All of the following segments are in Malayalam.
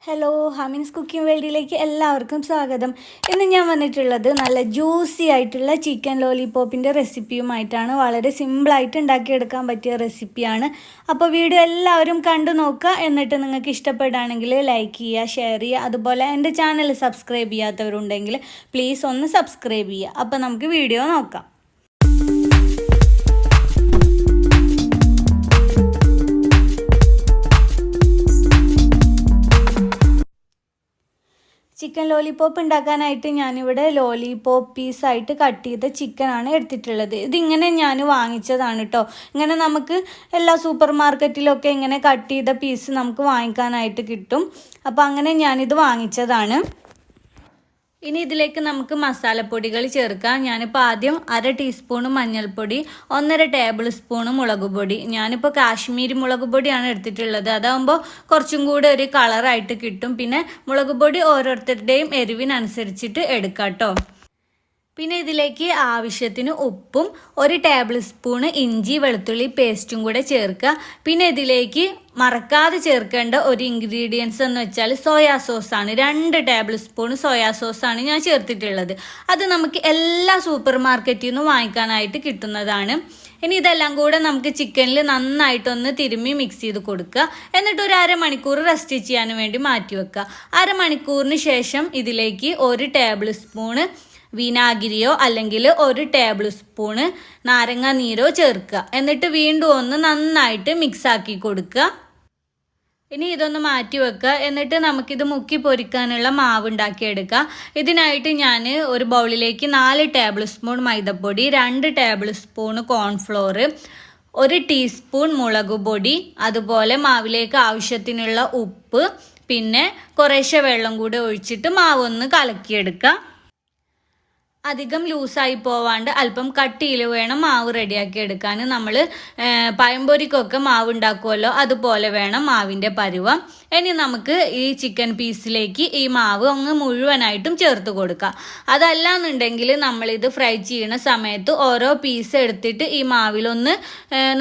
ഹലോ, ഹാമിൻസ് കുക്കിംഗ് വേൾഡിലേക്ക് എല്ലാവർക്കും സ്വാഗതം. ഇന്ന് ഞാൻ വന്നിട്ടുള്ളത് നല്ല ജ്യൂസി ആയിട്ടുള്ള ചിക്കൻ ലോലിപോപ്പിൻ്റെ റെസിപ്പിയുമായിട്ടാണ്. വളരെ സിമ്പിളായിട്ട് ഉണ്ടാക്കിയെടുക്കാൻ പറ്റിയ റെസിപ്പിയാണ്. അപ്പോൾ വീഡിയോ എല്ലാവരും കണ്ടു നോക്കുക. എന്നിട്ട് നിങ്ങൾക്ക് ഇഷ്ടപ്പെടുകയാണെങ്കിൽ ലൈക്ക് ചെയ്യുക, ഷെയർ ചെയ്യുക. അതുപോലെ എൻ്റെ ചാനൽ സബ്സ്ക്രൈബ് ചെയ്യാത്തവരുണ്ടെങ്കിൽ പ്ലീസ് ഒന്ന് സബ്സ്ക്രൈബ് ചെയ്യുക. അപ്പോൾ നമുക്ക് വീഡിയോ നോക്കാം. ചിക്കൻ ലോലിപോപ്പ് ഉണ്ടാക്കാനായിട്ട് ഞാനിവിടെ ലോലിപോപ്പ് പീസായിട്ട് കട്ട് ചെയ്ത ചിക്കനാണ് എടുത്തിട്ടുള്ളത്. ഇതിങ്ങനെ ഞാൻ വാങ്ങിച്ചതാണ് കേട്ടോ. ഇങ്ങനെ നമുക്ക് എല്ലാ സൂപ്പർ മാർക്കറ്റിലൊക്കെ ഇങ്ങനെ കട്ട് ചെയ്ത പീസ് നമുക്ക് വാങ്ങിക്കാനായിട്ട് കിട്ടും. അപ്പോൾ അങ്ങനെ ഞാനിത് വാങ്ങിച്ചതാണ്. ഇനി ഇതിലേക്ക് നമുക്ക് മസാലപ്പൊടികൾ ചേർക്കാം. ഞാനിപ്പോൾ ആദ്യം 1/2 ടീസ്പൂൺ മഞ്ഞൾപ്പൊടി, 1.5 ടേബിൾ സ്പൂൺ മുളക് പൊടി. ഞാനിപ്പോൾ കാശ്മീരി മുളക് പൊടിയാണ് എടുത്തിട്ടുള്ളത്. അതാകുമ്പോൾ കുറച്ചും കൂടെ ഒരു കളറായിട്ട് കിട്ടും. പിന്നെ മുളക് പൊടി ഓരോരുത്തരുടെയും എരിവിനനുസരിച്ചിട്ട് എടുക്കാം കേട്ടോ. പിന്നെ ഇതിലേക്ക് ആവശ്യത്തിന് ഉപ്പും 1 ടേബിൾ സ്പൂൺ ഇഞ്ചി വെളുത്തുള്ളി പേസ്റ്റും കൂടെ ചേർക്കുക. പിന്നെ ഇതിലേക്ക് മറക്കാതെ ചേർക്കേണ്ട ഒരു ഇൻഗ്രീഡിയൻസ് എന്ന് വെച്ചാൽ സോയാ സോസാണ്. 2 ടേബിൾ സ്പൂൺ സോയാ സോസാണ് ഞാൻ ചേർത്തിട്ടുള്ളത്. അത് നമുക്ക് എല്ലാ സൂപ്പർ മാർക്കറ്റിൽ നിന്നും വാങ്ങിക്കാനായിട്ട് കിട്ടുന്നതാണ്. ഇനി ഇതെല്ലാം കൂടെ നമുക്ക് ചിക്കനിൽ നന്നായിട്ടൊന്ന് തിരുമ്മി മിക്സ് ചെയ്ത് കൊടുക്കുക. എന്നിട്ട് ഒരു അരമണിക്കൂർ റെസ്റ്റ് ചെയ്യാൻ വേണ്ടി മാറ്റി വെക്കുക. അരമണിക്കൂറിന് ശേഷം ഇതിലേക്ക് 1 ടേബിൾ സ്പൂണ് വിനാഗിരിയോ അല്ലെങ്കിൽ 1 ടേബിൾ സ്പൂണ് നാരങ്ങ നീരോ ചേർക്കുക. എന്നിട്ട് വീണ്ടും ഒന്ന് നന്നായിട്ട് മിക്സാക്കി കൊടുക്കുക. ഇനി ഇതൊന്ന് മാറ്റി വെക്കുക. എന്നിട്ട് നമുക്കിത് മുക്കി പൊരിക്കാനുള്ള മാവ് ഉണ്ടാക്കിയെടുക്കുക. ഇതിനായിട്ട് ഞാൻ ഒരു ബൗളിലേക്ക് 4 ടേബിൾ സ്പൂൺ മൈദപ്പൊടി, 2 ടേബിൾ സ്പൂൺ കോൺഫ്ലോർ, 1 ടീസ്പൂൺ മുളക് പൊടി, അതുപോലെ മാവിലേക്ക് ആവശ്യത്തിനുള്ള ഉപ്പ്, പിന്നെ കുറേശ്ശെ വെള്ളം കൂടെ ഒഴിച്ചിട്ട് മാവ് ഒന്ന് കലക്കിയെടുക്കുക. അധികം ലൂസായി പോവാണ്ട് അല്പം കട്ടിയിൽ വേണം മാവ് റെഡിയാക്കി എടുക്കാൻ. നമ്മൾ പഴംപൊരിക്കൊക്കെ മാവ് ഉണ്ടാക്കുമല്ലോ, അതുപോലെ വേണം മാവിൻ്റെ പരുവം. ഇനി നമുക്ക് ഈ ചിക്കൻ പീസിലേക്ക് ഈ മാവ് അങ്ങ് മുഴുവനായിട്ടും ചേർത്ത് കൊടുക്കാം. അതല്ലാന്നുണ്ടെങ്കിൽ നമ്മളിത് ഫ്രൈ ചെയ്യുന്ന സമയത്ത് ഓരോ പീസ് എടുത്തിട്ട് ഈ മാവിലൊന്ന്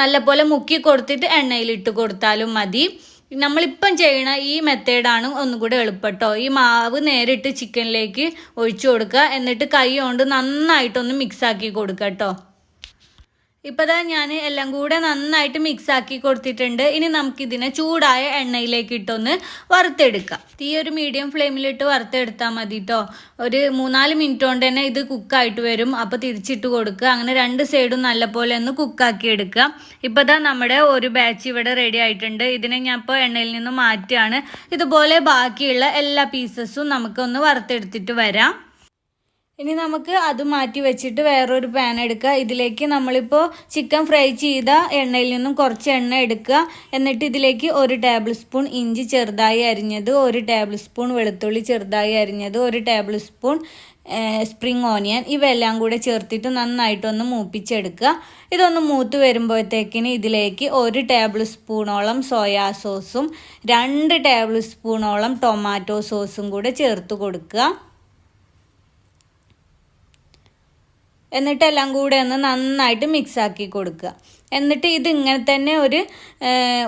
നല്ലപോലെ മുക്കി കൊടുത്തിട്ട് എണ്ണയിലിട്ട് കൊടുത്താലും മതി. നമ്മളിപ്പം ചെയ്യണ ഈ മെത്തേഡാണ് ഒന്നുകൂടെ എളുപ്പട്ടോ. ഈ മാവ് നേരിട്ട് ചിക്കനിലേക്ക് ഒഴിച്ചു കൊടുക്കുക. എന്നിട്ട് കൈ കൊണ്ട് നന്നായിട്ടൊന്ന് മിക്സാക്കി കൊടുക്കുക കേട്ടോ. ഇപ്പോൾ ദാ ഞാൻ എല്ലാം കൂടെ നന്നായിട്ട് മിക്സാക്കി കൊടുത്തിട്ടുണ്ട്. ഇനി നമുക്കിതിനെ ചൂടായ എണ്ണയിലേക്ക് ഇട്ടൊന്ന് വറുത്തെടുക്കാം. തീ ഒരു മീഡിയം ഫ്ലെയിമിലിട്ട് വറുത്തെടുത്താൽ മതി കേട്ടോ. ഒരു 3-4 മിനിറ്റ് കൊണ്ട് തന്നെ ഇത് കുക്കായിട്ട് വരും. അപ്പോൾ തിരിച്ചിട്ട് കൊടുക്കുക. അങ്ങനെ 2 സൈഡും നല്ലപോലെ ഒന്ന് കുക്കാക്കി എടുക്കുക. ഇപ്പോൾ ദാ നമ്മുടെ ഒരു ബാച്ച് ഇവിടെ റെഡി ആയിട്ടുണ്ട്. ഇതിനെ ഞാൻ ഇപ്പോൾ എണ്ണയിൽ നിന്ന് മാറ്റുകയാണ്. ഇതുപോലെ ബാക്കിയുള്ള എല്ലാ പീസസും നമുക്കൊന്ന് വറുത്തെടുത്തിട്ട് വരാം. ഇനി നമുക്ക് അത് മാറ്റി വെച്ചിട്ട് വേറൊരു പാൻ എടുക്കുക. ഇതിലേക്ക് നമ്മളിപ്പോൾ ചിക്കൻ ഫ്രൈ ചെയ്ത എണ്ണയിൽ നിന്നും കുറച്ച് എണ്ണ എടുക്കുക. എന്നിട്ട് ഇതിലേക്ക് 1 ടേബിൾ സ്പൂൺ ഇഞ്ചി ചെറുതായി അരിഞ്ഞത്, 1 ടേബിൾ സ്പൂൺ വെളുത്തുള്ളി ചെറുതായി അരിഞ്ഞത്, 1 ടേബിൾ സ്പൂൺ സ്പ്രിംഗ് ഓനിയൻ, ഇവയെല്ലാം കൂടെ ചേർത്തിട്ട് നന്നായിട്ടൊന്ന് മൂപ്പിച്ചെടുക്കുക. ഇതൊന്ന് മൂത്ത് വരുമ്പോഴത്തേക്കിന് ഇതിലേക്ക് 1 ടേബിൾ സ്പൂണോളം സോയാ സോസും 2 ടേബിൾ സ്പൂണോളം ടൊമാറ്റോ സോസും കൂടെ ചേർത്ത് കൊടുക്കുക. എന്നിട്ട് എല്ലാം കൂടെ ഒന്ന് നന്നായിട്ട് മിക്സാക്കി കൊടുക്കുക. എന്നിട്ട് ഇതിങ്ങനെ തന്നെ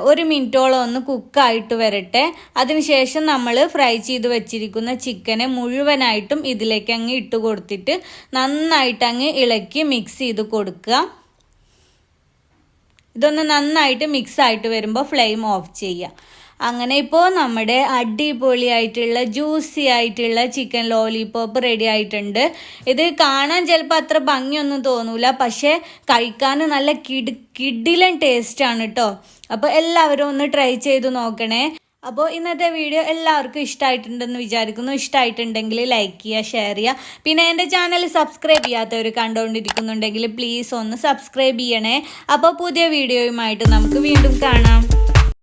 ഒരു മിനിറ്റോളം ഒന്ന് കുക്കായിട്ട് വരട്ടെ. അതിനുശേഷം നമ്മൾ ഫ്രൈ ചെയ്ത് വെച്ചിരിക്കുന്ന ചിക്കനെ മുഴുവനായിട്ടും ഇതിലേക്ക് അങ്ങ് ഇട്ട് കൊടുത്തിട്ട് നന്നായിട്ട് അങ്ങ് ഇളക്കി മിക്സ് ചെയ്ത് കൊടുക്കുക. ഇതൊന്ന് നന്നായിട്ട് മിക്സായിട്ട് വരുമ്പോൾ ഫ്ലെയിം ഓഫ് ചെയ്യുക. അങ്ങനെ ഇപ്പോൾ നമ്മുടെ അടിപൊളിയായിട്ടുള്ള ജ്യൂസി ആയിട്ടുള്ള ചിക്കൻ ലോലിപോപ്പ് റെഡി ആയിട്ടുണ്ട്. ഇത് കാണാൻ ചിലപ്പോൾ അത്ര ഭംഗിയൊന്നും തോന്നൂല, പക്ഷേ കഴിക്കാൻ നല്ല കിടിലൻ ടേസ്റ്റാണ് കേട്ടോ. അപ്പോൾ എല്ലാവരും ഒന്ന് ട്രൈ ചെയ്ത് നോക്കണേ. അപ്പോൾ ഇന്നത്തെ വീഡിയോ എല്ലാവർക്കും ഇഷ്ടമായിട്ടുണ്ടെന്ന് വിചാരിക്കുന്നു. ഇഷ്ടമായിട്ടുണ്ടെങ്കിൽ ലൈക്ക് ചെയ്യുക, ഷെയർ ചെയ്യുക. പിന്നെ എൻ്റെ ചാനൽ സബ്സ്ക്രൈബ് ചെയ്യാത്തവർ കണ്ടുകൊണ്ടിരിക്കുന്നുണ്ടെങ്കിൽ പ്ലീസ് ഒന്ന് സബ്സ്ക്രൈബ് ചെയ്യണേ. അപ്പോൾ പുതിയ വീഡിയോയുമായിട്ട് നമുക്ക് വീണ്ടും കാണാം.